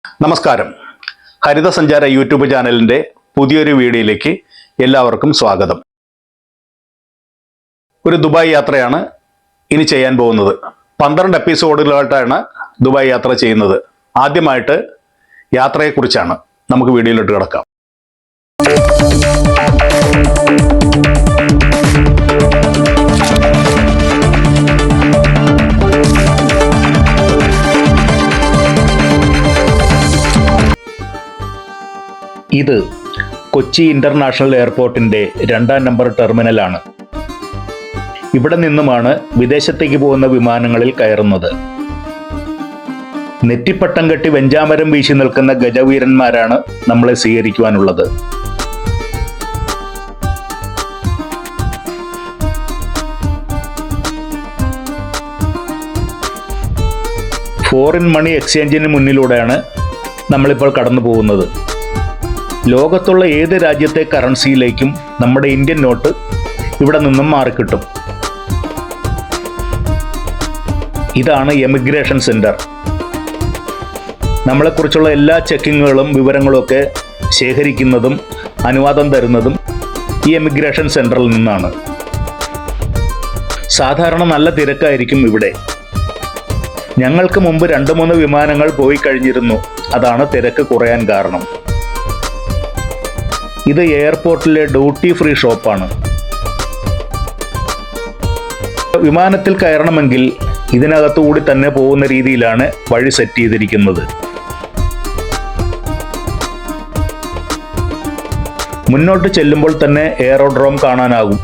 നമസ്കാരം. ഹരിത സഞ്ചാര യൂട്യൂബ് ചാനലിൻ്റെ പുതിയൊരു വീഡിയോയിലേക്ക് എല്ലാവർക്കും സ്വാഗതം. ഒരു ദുബായ് യാത്രയാണ് ഇനി ചെയ്യാൻ പോകുന്നത്. 12 എപ്പിസോഡുകളായിട്ടാണ് ദുബായ് യാത്ര ചെയ്യുന്നത്. ആദ്യമായിട്ട് യാത്രയെക്കുറിച്ചാണ്. നമുക്ക് വീഡിയോയിലോട്ട് കിടക്കാം. ഇത് കൊച്ചി ഇന്റർനാഷണൽ എയർപോർട്ടിന്റെ 2ാം നമ്പർ ടെർമിനലാണ്. ഇവിടെ നിന്നുമാണ് വിദേശത്തേക്ക് പോകുന്ന വിമാനങ്ങളിൽ കയറുന്നത്. നെറ്റിപ്പട്ടം കെട്ടി വെഞ്ചാമരം വീശി നിൽക്കുന്ന ഗജവീരന്മാരാണ് നമ്മളെ സ്വീകരിക്കുവാനുള്ളത്. ഫോറിൻ മണി എക്സ്ചേഞ്ചിന് മുന്നിലൂടെയാണ് നമ്മളിപ്പോൾ കടന്നു പോകുന്നത്. ലോകത്തുള്ള ഏത് രാജ്യത്തെ കറൻസിയിലേക്കും നമ്മുടെ ഇന്ത്യൻ നോട്ട് ഇവിടെ നിന്നും മാറിക്കിട്ടും. ഇതാണ് എമിഗ്രേഷൻ സെന്റർ. നമ്മളെക്കുറിച്ചുള്ള എല്ലാ ചെക്കിങ്ങുകളും വിവരങ്ങളും ഒക്കെ ശേഖരിക്കുന്നതും അനുവാദം തരുന്നതും ഈ എമിഗ്രേഷൻ സെന്ററിൽ നിന്നാണ്. സാധാരണ നല്ല തിരക്കായിരിക്കും ഇവിടെ. ഞങ്ങൾക്ക് മുമ്പ് 2-3 വിമാനങ്ങൾ പോയി കഴിഞ്ഞിരുന്നു. അതാണ് തിരക്ക് കുറയാൻ കാരണം. ഇത് എയർപോർട്ടിലെ ഡ്യൂട്ടി ഫ്രീ ഷോപ്പാണ്. വിമാനത്തിൽ കയറണമെങ്കിൽ ഇതിനകത്തുകൂടി തന്നെ പോകുന്ന രീതിയിലാണ് വഴി സെറ്റ് ചെയ്തിരിക്കുന്നത്. മുന്നോട്ട് ചെല്ലുമ്പോൾ തന്നെ എയറോഡ്രോം കാണാനാകും.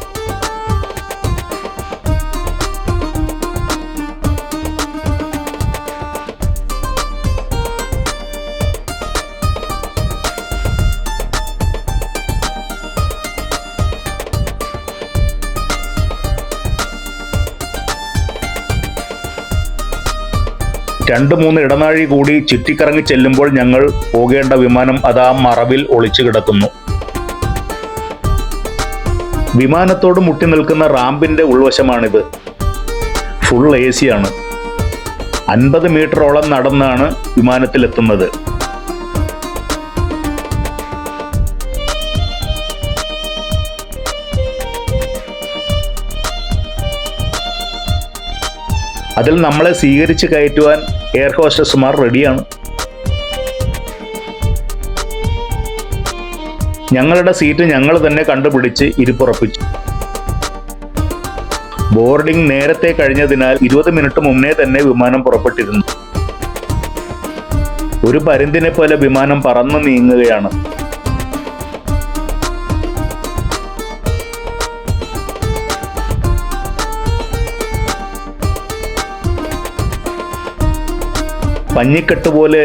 രണ്ട് മൂന്ന് ഇടനാഴി കൂടി ചുറ്റിക്കറങ്ങി ചെല്ലുമ്പോൾ ഞങ്ങൾ പോകേണ്ട വിമാനം അതാ മറവിൽ ഒളിച്ചു കിടക്കുന്നു. വിമാനത്തോട് മുട്ടി നിൽക്കുന്ന റാമ്പിന്റെ ഉൾവശമാണിത്. ഫുൾ AC ആണ്. 50 മീറ്ററോളം നടന്നാണ് വിമാനത്തിലെത്തുന്നത്. അതിൽ നമ്മളെ സ്വീകരിച്ച് കയറ്റുവാൻ എയർ ഹോസ്റ്റസ്മാർ റെഡിയാണ്. ഞങ്ങളുടെ സീറ്റ് ഞങ്ങൾ തന്നെ കണ്ടുപിടിച്ച് ഇരിപ്പുറപ്പിച്ചു. ബോർഡിംഗ് നേരത്തെ കഴിഞ്ഞതിനാൽ 20 മിനിറ്റ് മുന്നേ തന്നെ വിമാനം പുറപ്പെട്ടിരുന്നു. ഒരു പരുന്തിനെ പോലെ വിമാനം പറന്നു നീങ്ങുകയാണ്. പഞ്ഞിക്കെട്ട് പോലെ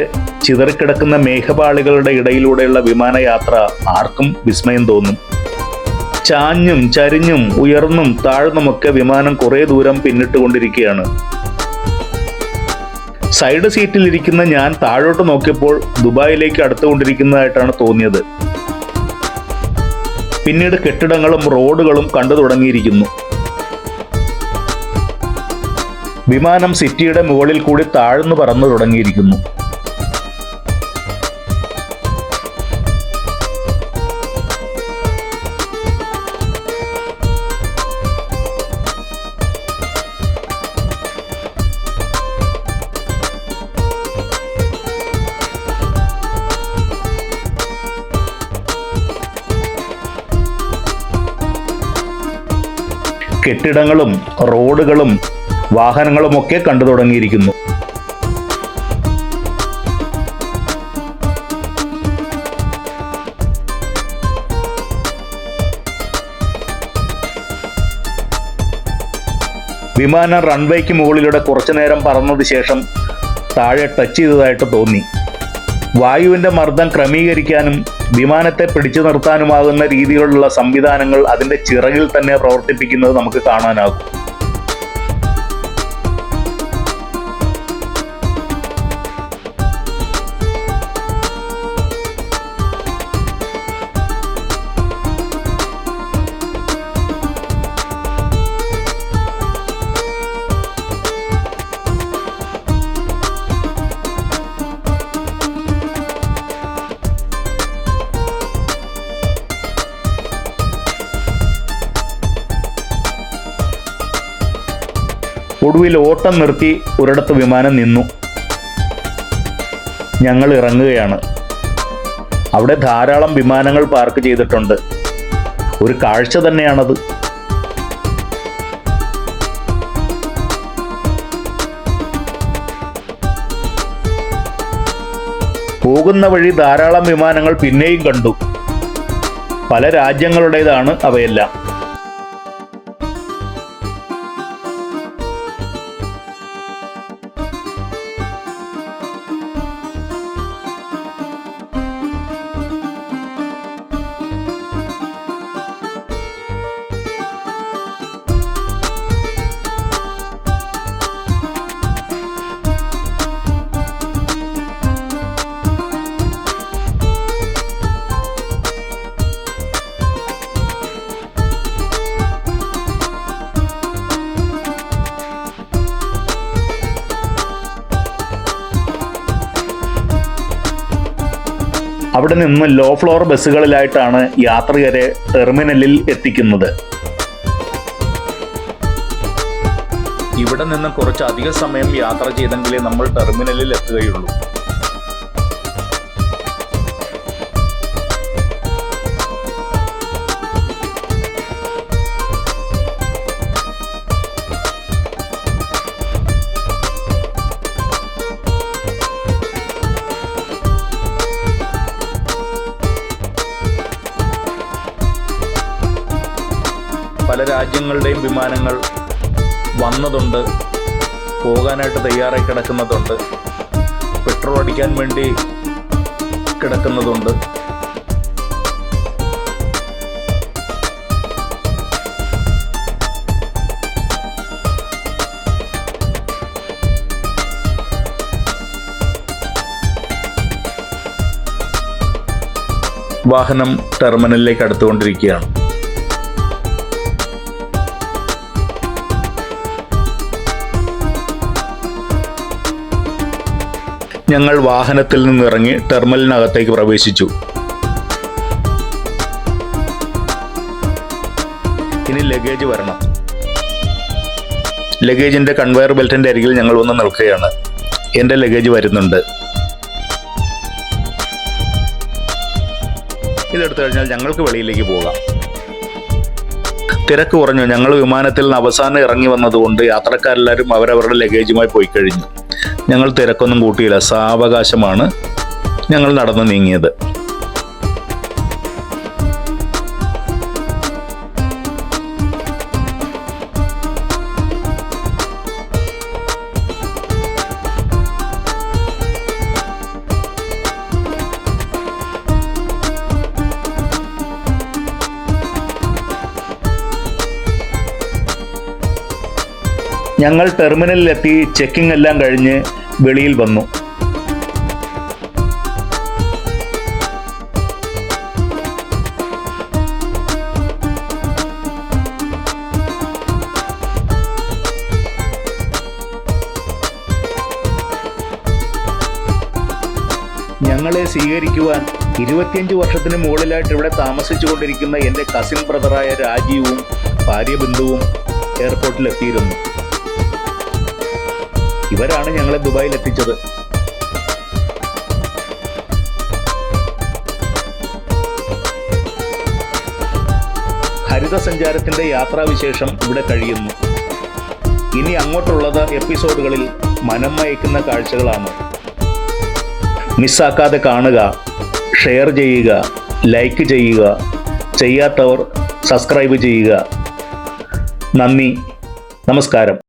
ചിതറിക്കിടക്കുന്ന മേഘപാളികളുടെ ഇടയിലൂടെയുള്ള വിമാനയാത്ര ആർക്കും വിസ്മയം തോന്നും. ചാഞ്ഞും ചരിഞ്ഞും ഉയർന്നും താഴ്ന്നുമൊക്കെ വിമാനം കുറേ ദൂരം പിന്നിട്ടുകൊണ്ടിരിക്കുകയാണ്. സൈഡ് സീറ്റിലിരിക്കുന്ന ഞാൻ താഴോട്ട് നോക്കിയപ്പോൾ ദുബായിലേക്ക് അടുത്തുകൊണ്ടിരിക്കുന്നതായിട്ടാണ് തോന്നിയത്. പിന്നീട് കെട്ടിടങ്ങളും റോഡുകളും കണ്ടു തുടങ്ങിയിരിക്കുന്നു. വിമാനം സിറ്റിയുടെ മുകളിൽ കൂടി താഴ്ന്നു പറന്നു തുടങ്ങിയിരിക്കുന്നു. കെട്ടിടങ്ങളും റോഡുകളും വാഹനങ്ങളുമൊക്കെ കണ്ടു തുടങ്ങിയിരിക്കുന്നു. വിമാനം റൺവേക്ക് മുകളിലൂടെ കുറച്ചു നേരം പറന്നതിന് ശേഷം താഴെ ടച്ച് ചെയ്തതായിട്ട് തോന്നി. വായുവിന്റെ മർദ്ദം ക്രമീകരിക്കാനും വിമാനത്തെ പിടിച്ചു നിർത്താനുമാകുന്ന രീതിയിലുള്ള സംവിധാനങ്ങൾ അതിന്റെ ചിറകിൽ തന്നെ പ്രവർത്തിപ്പിക്കുന്നത് നമുക്ക് കാണാനാകും. ഒടുവിൽ ഓട്ടം നിർത്തി ഒരിടത്ത് വിമാനം നിന്നു. ഞങ്ങൾ ഇറങ്ങുകയാണ്. അവിടെ ധാരാളം വിമാനങ്ങൾ പാർക്ക് ചെയ്തിട്ടുണ്ട്. ഒരു കാഴ്ച തന്നെയാണത്. പോകുന്ന വഴി ധാരാളം വിമാനങ്ങൾ പിന്നെയും കണ്ടു. പല രാജ്യങ്ങളുടേതാണ് അവയെല്ലാം. അവിടെ നിന്ന് ലോ ഫ്ലോർ ബസ്സുകളിലായിട്ടാണ് യാത്രികരെ ടെർമിനലിൽ എത്തിക്കുന്നത്. ഇവിടെ നിന്ന് കുറച്ച് അധിക സമയം യാത്ര ചെയ്തെങ്കിലേ നമ്മൾ ടെർമിനലിൽ എത്തുകയുള്ളൂ. പല രാജ്യങ്ങളുടെയും വിമാനങ്ങൾ വന്നതുണ്ട്, പോകാനായിട്ട് തയ്യാറായി കിടക്കുന്നതുണ്ട്, പെട്രോൾ അടിക്കാൻ വേണ്ടി കിടക്കുന്നതുണ്ട്. വാഹനം ടെർമിനലിലേക്ക് അടുത്തുകൊണ്ടിരിക്കുകയാണ്. ഞങ്ങൾ വാഹനത്തിൽ നിന്നിറങ്ങി ടെർമിനലിനകത്തേക്ക് പ്രവേശിച്ചു. ഇനി ലഗേജ് വരണം. ലഗേജിന്റെ കൺവെയർ ബെൽറ്റിന്റെ അരികിൽ ഞങ്ങൾ വന്ന് നിൽക്കുകയാണ്. എൻ്റെ ലഗേജ് വരുന്നുണ്ട്. ഇതെടുത്തു കഴിഞ്ഞാൽ ഞങ്ങൾക്ക് വെളിയിലേക്ക് പോകാം. തിരക്ക് കുറഞ്ഞു. ഞങ്ങൾ വിമാനത്തിൽ നിന്ന് അവസാനം ഇറങ്ങി വന്നതുകൊണ്ട് യാത്രക്കാരെല്ലാവരും അവരവരുടെ ലഗേജുമായി പോയി കഴിഞ്ഞു. ഞങ്ങൾ തിരക്കൊന്നും കൂട്ടിയില്ല. സാവകാശമാണ് ഞങ്ങൾ നടന്നു നീങ്ങിയത്. ഞങ്ങൾ ടെർമിനലിലെത്തി ചെക്കിംഗ് എല്ലാം കഴിഞ്ഞ് വെളിയിൽ വന്നു. ഞങ്ങളെ സ്വീകരിക്കുവാൻ 25 വർഷത്തിന് മുകളിലായിട്ട് ഇവിടെ താമസിച്ചു കൊണ്ടിരിക്കുന്ന എൻ്റെ കസിൻ ബ്രദറായ രാജീവും ഭാര്യ ബിന്ദുവും എയർപോർട്ടിലെത്തിയിരുന്നു. ഇവരാണ് ഞങ്ങളെ ദുബായിൽ എത്തിച്ചത്. ഹരിതസഞ്ചാരത്തിന്റെ യാത്രാവിശേഷം ഇവിടെ കഴിയുന്നു. ഇനി അങ്ങോട്ടുള്ളത് എപ്പിസോഡുകളിൽ മനം മയക്കുന്ന കാഴ്ചകളാണ്. മിസ്സാക്കാതെ കാണുക, ഷെയർ ചെയ്യുക, ലൈക്ക് ചെയ്യുക, ചെയ്യാത്തവർ സബ്സ്ക്രൈബ് ചെയ്യുക. നന്ദി, നമസ്കാരം.